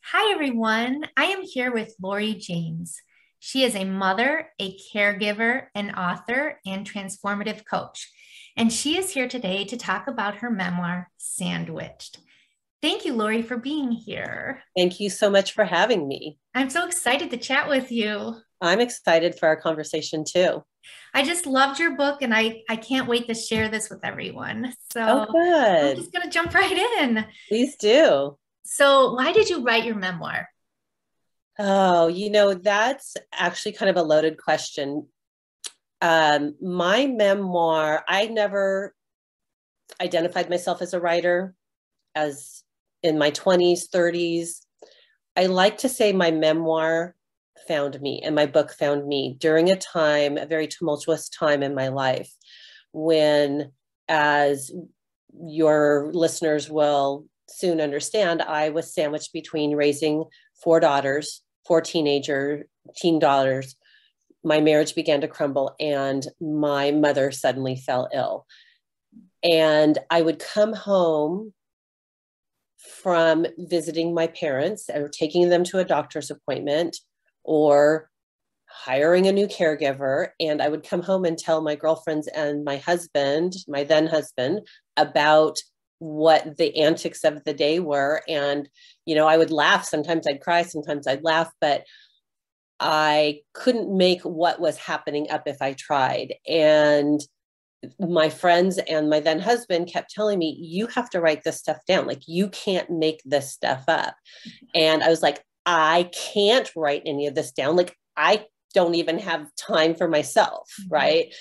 Hi, everyone. I am here with Laurie James. She is a mother, a caregiver, an author, and transformative coach. And she is here today to talk about her memoir, Sandwiched. Thank you, Laurie, for being here. Thank you so much for having me. I'm so excited to chat with you. I'm excited for our conversation too. I just loved your book and I can't wait to share this with everyone. Oh, So I'm good. just going to jump right in. Please do. So, why did you write your memoir? Oh, that's actually kind of a loaded question. My memoir, I never identified myself as a writer as in my 20s, 30s. I like to say my memoir found me and my book found me during a very tumultuous time in my life when, as your listeners will soon understand, I was sandwiched between raising four daughters, four teen daughters. My marriage began to crumble and my mother suddenly fell ill. And I would come home from visiting my parents or taking them to a doctor's appointment or hiring a new caregiver. And I would come home and tell my girlfriends and my husband, my then husband, about what the antics of the day were. And, I would laugh. Sometimes I'd cry, sometimes I'd laugh, but I couldn't make what was happening up if I tried. And my friends and my then husband kept telling me, you have to write this stuff down. Like, you can't make this stuff up. And I was like, I can't write any of this down. Like, I don't even have time for myself. Right.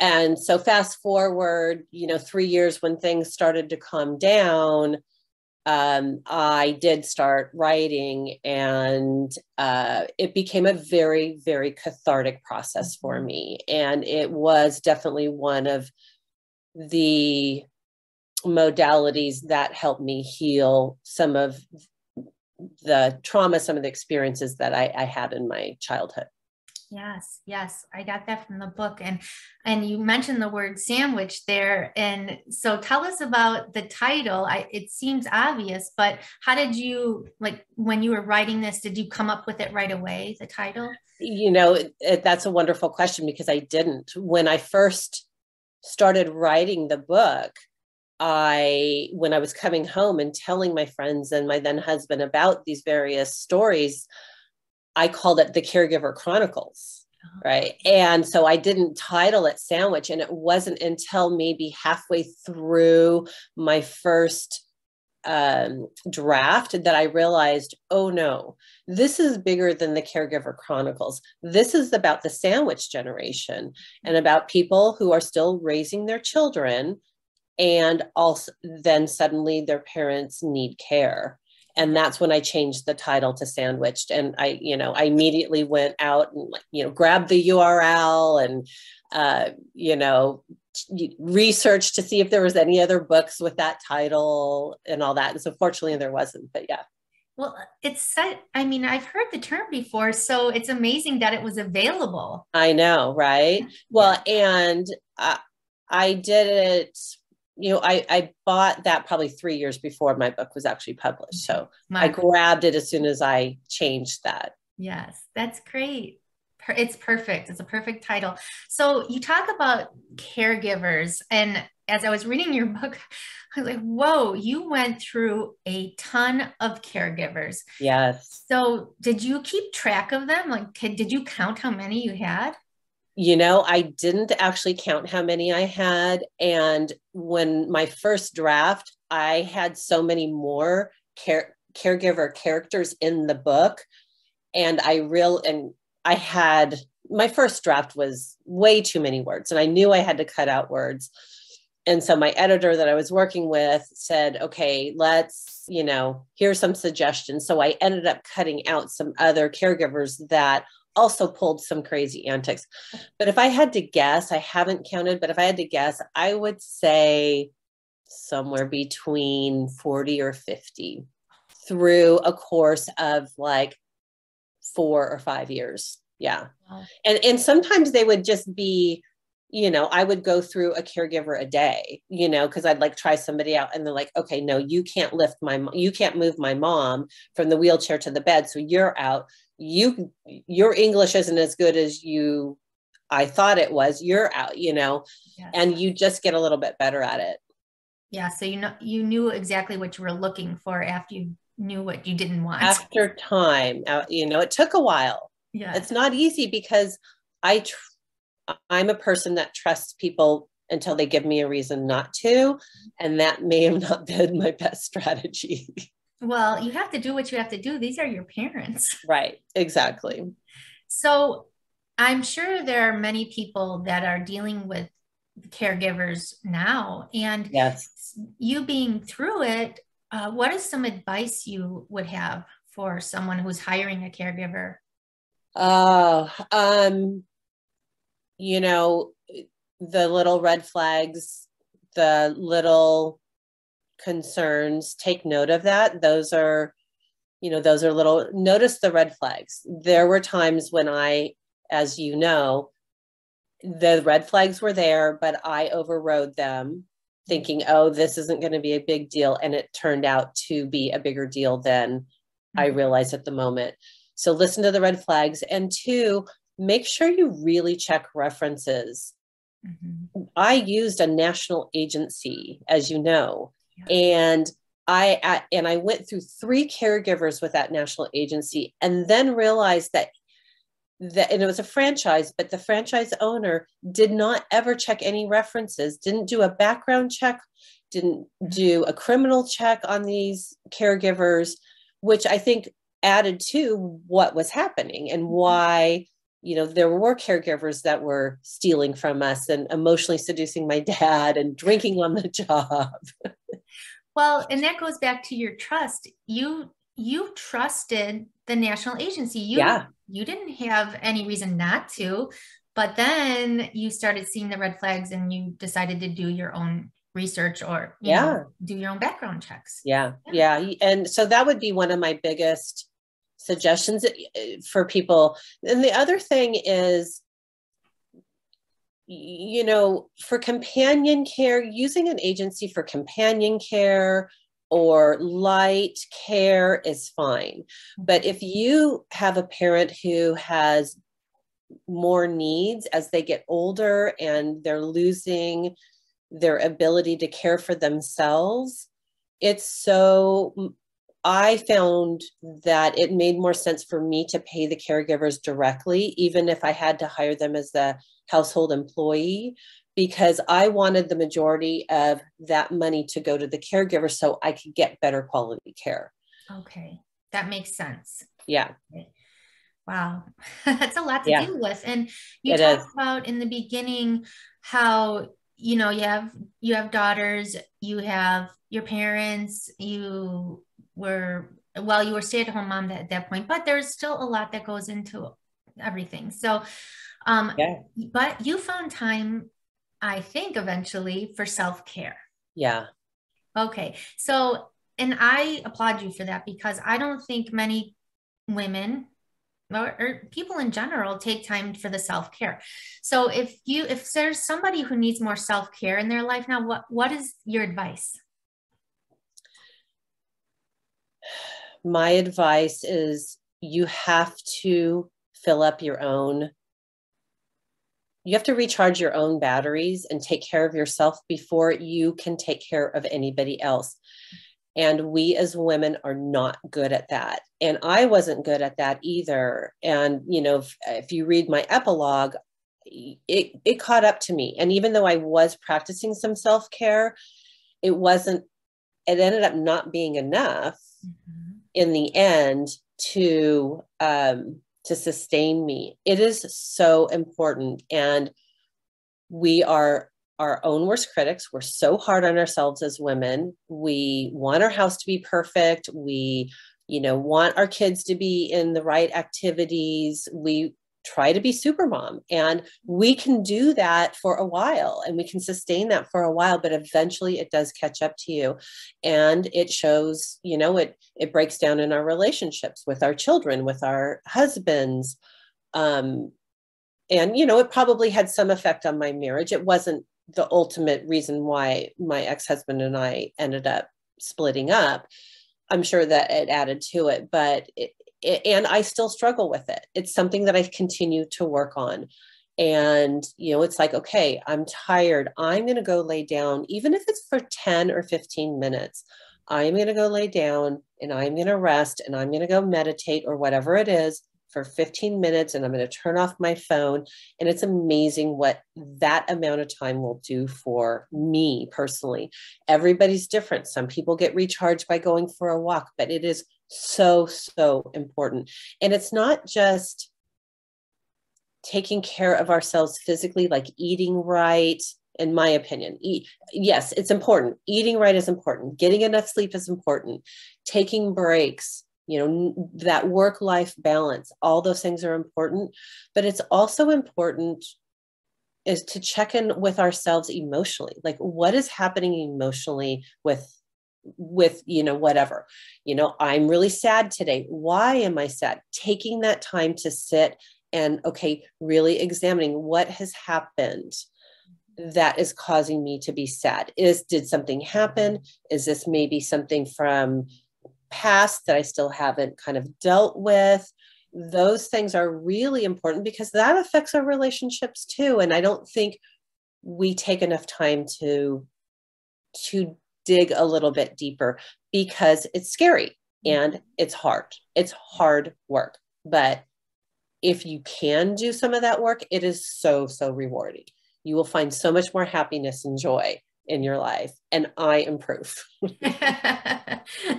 And so fast forward, 3 years when things started to calm down, I did start writing, and it became a very, very cathartic process for me. And it was definitely one of the modalities that helped me heal some of the trauma, some of the experiences that I had in my childhood. Yes, yes, I got that from the book. And you mentioned the word sandwich there. And so tell us about the title. It seems obvious, but how did you, like, when you were writing this, did you come up with it right away, the title? That's a wonderful question because I didn't. When I first started writing the book, when I was coming home and telling my friends and my then husband about these various stories, I called it the Caregiver Chronicles, right? And so I didn't title it Sandwich. And it wasn't until maybe halfway through my first draft that I realized, oh no, this is bigger than the Caregiver Chronicles. This is about the sandwich generation and about people who are still raising their children, and also then suddenly their parents need care. And that's when I changed the title to Sandwiched. And I immediately went out and, grabbed the URL and, researched to see if there was any other books with that title and all that. And so fortunately there wasn't, but yeah. Well, I mean, I've heard the term before, so it's amazing that it was available. I know, right? Yeah. Well, and I did it, I bought that probably 3 years before my book was actually published. So I Smart. grabbed it as soon as I changed that. Yes, that's great. It's perfect. It's a perfect title. So you talk about caregivers, and as I was reading your book, I was like, whoa, you went through a ton of caregivers. Yes. So did you keep track of them? Like, did you count how many you had? I didn't actually count how many I had. And when my first draft, I had so many more caregiver characters in the book. And I had my first draft was way too many words, and I knew I had to cut out words. And so my editor that I was working with said, okay, here's some suggestions. So I ended up cutting out some other caregivers that also pulled some crazy antics. But if I had to guess, I haven't counted, but if I had to guess, I would say somewhere between 40 or 50 through a course of like 4 or 5 years. Yeah. Wow. And sometimes they would just be, I would go through a caregiver a day, because I'd like try somebody out and they're like, okay, no, you can't you can't move my mom from the wheelchair to the bed. So you're out. Your English isn't as good as I thought it was. You're out, Yes. and you just get a little bit better at it. Yeah. So, you knew exactly what you were looking for after you knew what you didn't want. After time, it took a while. Yeah. It's not easy because I'm a person that trusts people until they give me a reason not to. And that may have not been my best strategy. Well, you have to do what you have to do. These are your parents. Right. Exactly. So I'm sure there are many people that are dealing with caregivers now. And yes, you being through it, what is some advice you would have for someone who's hiring a caregiver? The little red flags, the little concerns, take note of that. Those are notice the red flags. There were times when as the red flags were there, but I overrode them thinking, oh, this isn't going to be a big deal. And it turned out to be a bigger deal than I realized at the moment. So listen to the red flags. And 2, make sure you really check references. I used a national agency, as you know, and I went through 3 caregivers with that national agency, and then realized that and it was a franchise, but the franchise owner did not ever check any references, didn't do a background check, didn't do a criminal check on these caregivers, which I think added to what was happening and why, there were caregivers that were stealing from us and emotionally seducing my dad and drinking on the job. Well, and that goes back to your trust. You trusted the national agency. You didn't have any reason not to, but then you started seeing the red flags and you decided to do your own research or do your own background checks. Yeah. And so that would be one of my biggest suggestions for people. And the other thing is, for companion care, using an agency for companion care or light care is fine. But if you have a parent who has more needs as they get older and they're losing their ability to care for themselves, I found that it made more sense for me to pay the caregivers directly, even if I had to hire them as the household employee, because I wanted the majority of that money to go to the caregiver so I could get better quality care. Okay. That makes sense. Yeah. Okay. Wow. That's a lot to deal with. And you talked about in the beginning how, you have daughters, you have your parents, you were stay-at-home mom at that point, but there's still a lot that goes into everything. So, but you found time, I think, eventually for self-care. Yeah. Okay. So, and I applaud you for that because I don't think many women or people in general take time for the self-care. So if there's somebody who needs more self-care in their life now, what is your advice? My advice is you have to you have to recharge your own batteries and take care of yourself before you can take care of anybody else. And we as women are not good at that. And I wasn't good at that either. And, if you read my epilogue, it caught up to me. And even though I was practicing some self-care, it ended up not being enough in the end to sustain me. It is so important. And we are our own worst critics. We're so hard on ourselves as women. We want our house to be perfect. We, want our kids to be in the right activities. We try to be super mom, and we can do that for a while and we can sustain that for a while, but eventually it does catch up to you. And it shows, it breaks down in our relationships with our children, with our husbands. And, you know, it probably had some effect on my marriage. It wasn't the ultimate reason why my ex-husband and I ended up splitting up. I'm sure that it added to it, but and I still struggle with it. It's something that I continue to work on. And, you know, it's like, okay, I'm tired. I'm going to go lay down, even if it's for 10 or 15 minutes. I'm going to go lay down and I'm going to rest and I'm going to go meditate or whatever it is for 15 minutes. And I'm going to turn off my phone. And it's amazing what that amount of time will do for me personally. Everybody's different. Some people get recharged by going for a walk, but it is so, so important. And it's not just taking care of ourselves physically, like eating right, in my opinion. Yes, it's important. Eating right is important. Getting enough sleep is important. Taking breaks, you know, that work-life balance, all those things are important. But it's also important is to check in with ourselves emotionally. Like, what is happening emotionally with you know, whatever, you know, I'm really sad today. Why am I sad? Taking that time to sit and, okay, really examining what has happened that is causing me to be sad. Did something happen? Is this maybe something from past that I still haven't kind of dealt with? Those things are really important because that affects our relationships too. And I don't think we take enough time to dig a little bit deeper because it's scary and it's hard. It's hard work. But if you can do some of that work, it is so, so rewarding. You will find so much more happiness and joy in your life. And I am proof.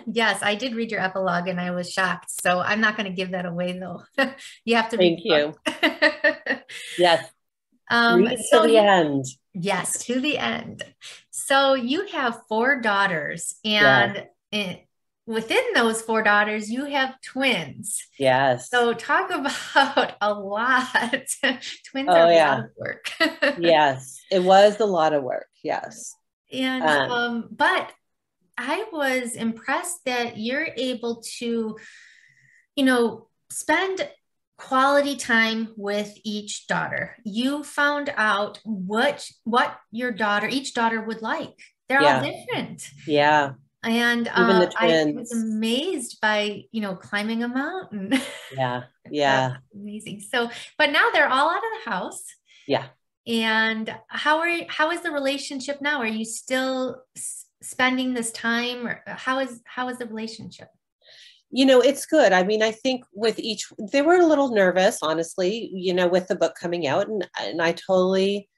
Yes, I did read your epilogue and I was shocked. So I'm not going to give that away though. You have to read Thank you. Yes. Read it to the end. Yes, to the end. So you have four daughters, Yes. and within those four daughters, you have twins. Yes. So talk about a lot. Twins Oh, are a yeah. lot of work. Yes, it was a lot of work. Yes. And but I was impressed that you're able to, you know, spend quality time with each daughter. You found out what each daughter would like. They're all Yeah. different. Yeah. And Even the I was twins. amazed by, you know, climbing a mountain. Yeah. That Yeah. was amazing. So, but now they're all out of the house. Yeah. And how is the relationship now? Are you still spending this time, or how is the relationship? You know, it's good. I mean, I think with each, they were a little nervous, honestly, you know, with the book coming out, and I totally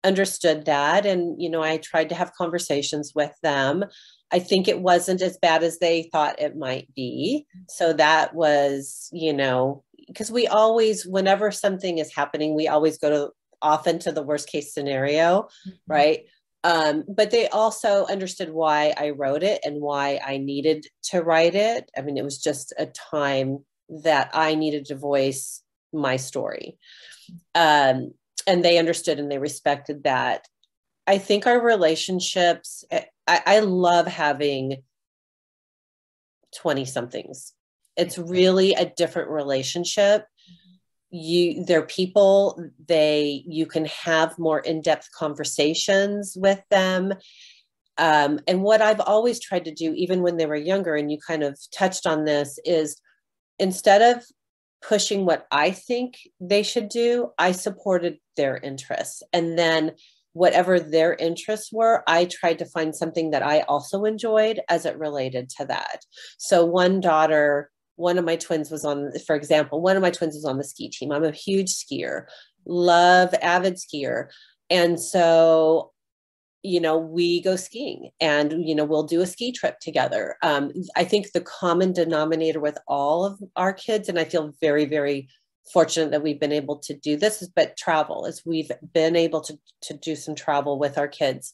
understood that. And, you know, I tried to have conversations with them. I think it wasn't as bad as they thought it might be. So that was, you know, because we always, whenever something is happening, we always go to often to the worst case scenario, right? But they also understood why I wrote it and why I needed to write it. I mean, it was just a time that I needed to voice my story. And they understood and they respected that. I think our relationships, I love having 20 somethings. It's really a different relationship. They're people, you can have more in-depth conversations with them. And what I've always tried to do, even when they were younger, and you kind of touched on this, is instead of pushing what I think they should do, I supported their interests. And then whatever their interests were, I tried to find something that I also enjoyed as it related to that. So one of my twins was on, for example, one of my twins was on the ski team. I'm a huge skier, avid skier. And so, you know, we go skiing and, you know, we'll do a ski trip together. I think the common denominator with all of our kids, and I feel very, very fortunate that we've been able to do this, but travel, is we've been able to do some travel with our kids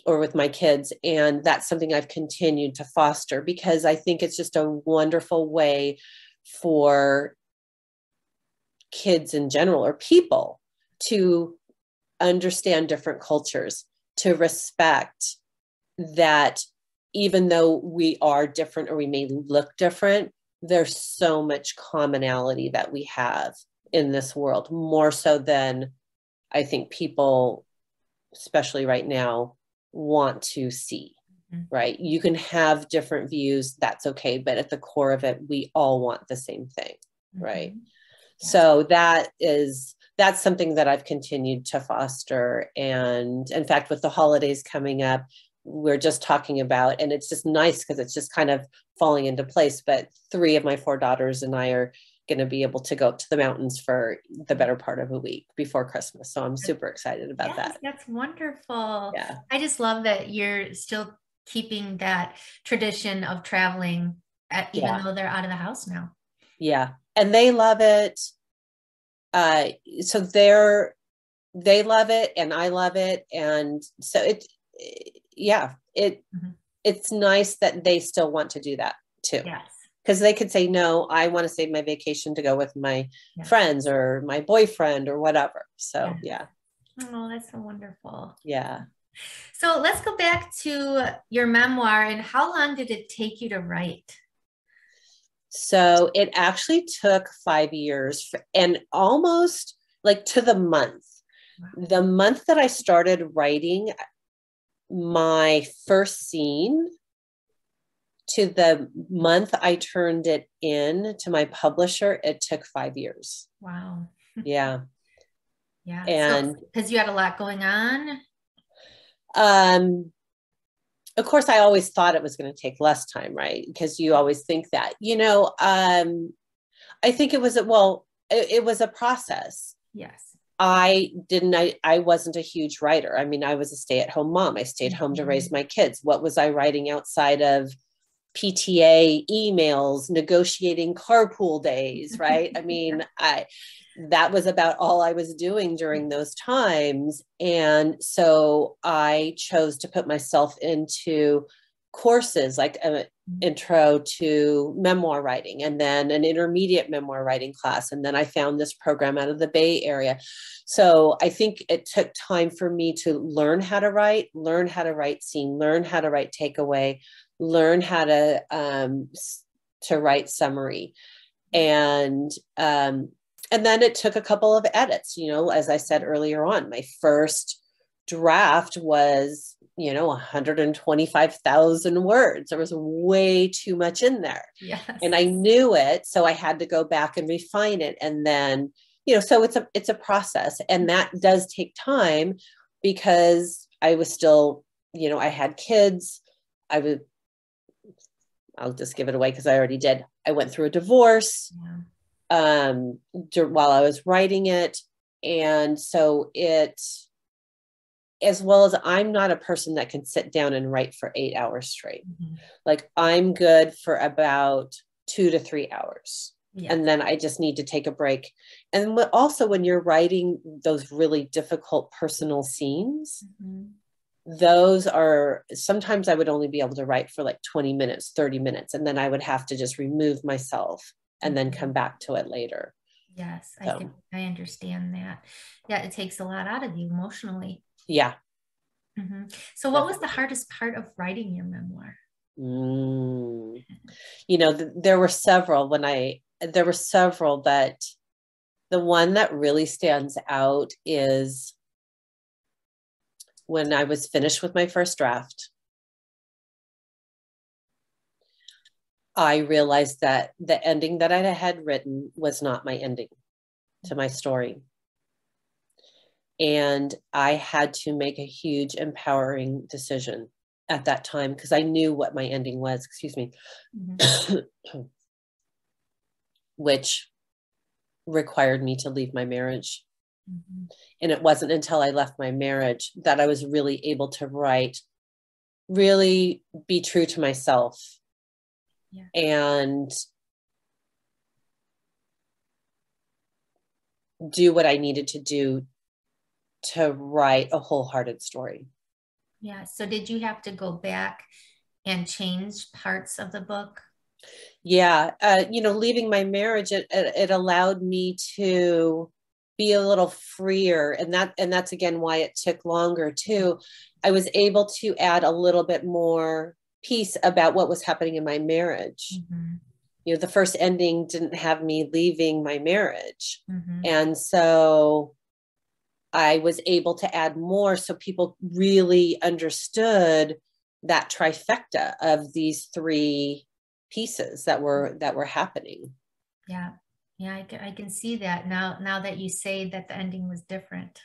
or with my kids. And that's something I've continued to foster because I think it's just a wonderful way for kids in general or people to understand different cultures, to respect that even though we are different or we may look different, there's so much commonality that we have in this world, more so than I think people, especially right now, want to see. Right? You can have different views, that's okay, but at the core of it, we all want the same thing, right? So that's something that I've continued to foster. And in fact, with the holidays coming up, we're just talking about, and it's just nice because it's just kind of falling into place, but 3 of my 4 daughters and I are going to be able to go up to the mountains for the better part of a week before Christmas. So I'm super excited about that. That's wonderful. Yeah. I just love that you're still keeping that tradition of traveling even though they're out of the house now. Yeah. And they love it. So they love it and I love it. And so it's nice that they still want to do that too. Yes. Because they could say, no, I want to save my vacation to go with my friends or my boyfriend or whatever. So, Oh, that's so wonderful. Yeah. So let's go back to your memoir. And how long did it take you to write? So it actually took 5 years and almost like to the month. Wow. The month that I started writing my first scene to the month I turned it in to my publisher, it took 5 years. Wow. Yeah. Yeah. And because you had a lot going on. Of course, I always thought it was going to take less time, right? Because you always think that, I think it was a process. Yes. I wasn't a huge writer. I mean, I was a stay-at-home mom. I stayed home to raise my kids. What was I writing outside of PTA emails, negotiating carpool days, right? I mean, that was about all I was doing during those times. And so I chose to put myself into courses like an intro to memoir writing and then an intermediate memoir writing class. And then I found this program out of the Bay Area. So I think it took time for me to learn how to write scene, learn how to write takeaway, learn how to write summary. And then it took a couple of edits, as I said earlier on, my first draft was, 125,000 words. There was way too much in there. Yes. And I knew it. So I had to go back and refine it. And then, so it's a process, and that does take time because I was still, I had kids. I'll just give it away because I already did. I went through a divorce. Yeah. While I was writing it. And so as well as I'm not a person that can sit down and write for 8 hours straight. Mm-hmm. Like I'm good for about 2 to 3 hours. Yes. And then I just need to take a break. And also when you're writing those really difficult personal scenes, those are, sometimes I would only be able to write for like 20 minutes, 30 minutes. And then I would have to just remove myself and then come back to it later. Yes, I think I understand that. Yeah, it takes a lot out of you emotionally. Yeah. Mm-hmm. So what was the hardest part of writing your memoir? There were several, but the one that really stands out is when I was finished with my first draft. I realized that the ending that I had written was not my ending to my story. And I had to make a huge empowering decision at that time because I knew what my ending was, which required me to leave my marriage. And it wasn't until I left my marriage that I was really able to really be true to myself. Yeah. And do what I needed to do to write a wholehearted story. Yeah. So did you have to go back and change parts of the book? Yeah. Leaving my marriage, it allowed me to be a little freer. And that's again why it took longer too. I was able to add a little bit more piece about what was happening in my marriage. you know, the first ending didn't have me leaving my marriage. Mm-hmm. And so I was able to add more so people really understood that trifecta of these three pieces that were happening. Yeah. Yeah, I can see that now that you say that the ending was different.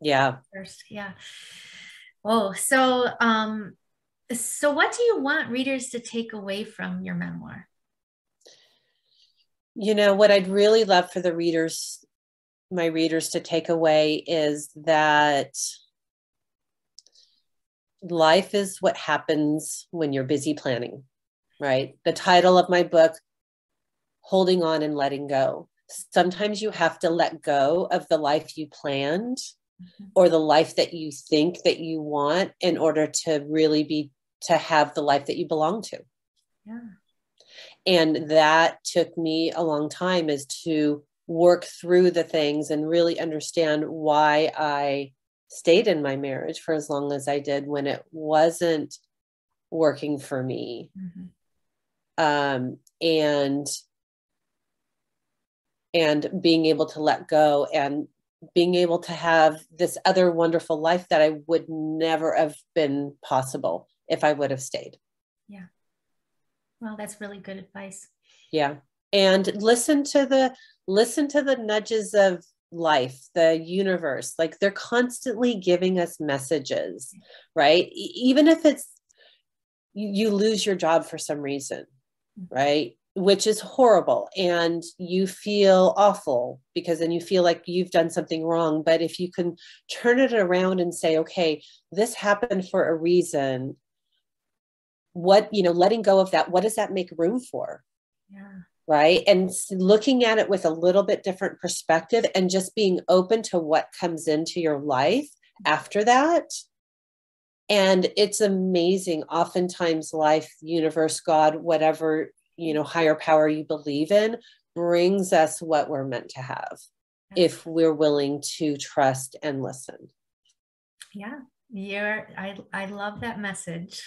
Yeah. First, yeah. Oh, so what do you want readers to take away from your memoir? You know, what I'd really love for my readers to take away is that life is what happens when you're busy planning, right? The title of my book, Holding On and Letting Go. Sometimes you have to let go of the life you planned or the life that you think that you want in order to really to have the life that you belong to. Yeah. And that took me a long time, is to work through the things and really understand why I stayed in my marriage for as long as I did when it wasn't working for me. Mm-hmm. And being able to let go and being able to have this other wonderful life that I would never have been possible if I would have stayed. Yeah. Well, that's really good advice. Yeah. And listen to the nudges of life, the universe. Like, they're constantly giving us messages, right? Even if it's you lose your job for some reason, right? Which is horrible. And you feel awful because then you feel like you've done something wrong. But if you can turn it around and say, okay, this happened for a reason, letting go of that, what does that make room for? Yeah. Right. And looking at it with a little bit different perspective and just being open to what comes into your life after that. And it's amazing. Oftentimes life, universe, God, whatever, higher power you believe in, brings us what we're meant to have if we're willing to trust and listen. Yeah. I love that message.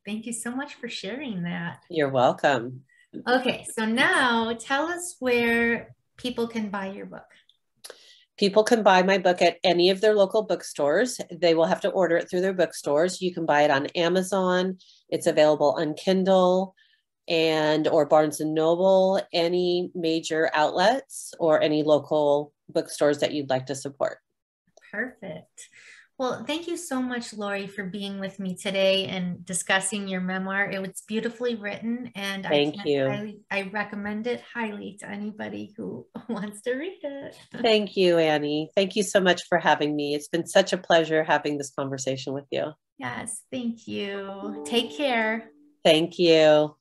Thank you so much for sharing that. You're welcome. Okay, so now tell us where people can buy your book. People can buy my book at any of their local bookstores. They will have to order it through their bookstores. You can buy it on Amazon. It's available on Kindle or Barnes and Noble, any major outlets or any local bookstores that you'd like to support. Perfect. Well, thank you so much, Laurie, for being with me today and discussing your memoir. It was beautifully written, and Thank you. I recommend it highly to anybody who wants to read it. Thank you, Annie. Thank you so much for having me. It's been such a pleasure having this conversation with you. Yes, thank you. Take care. Thank you.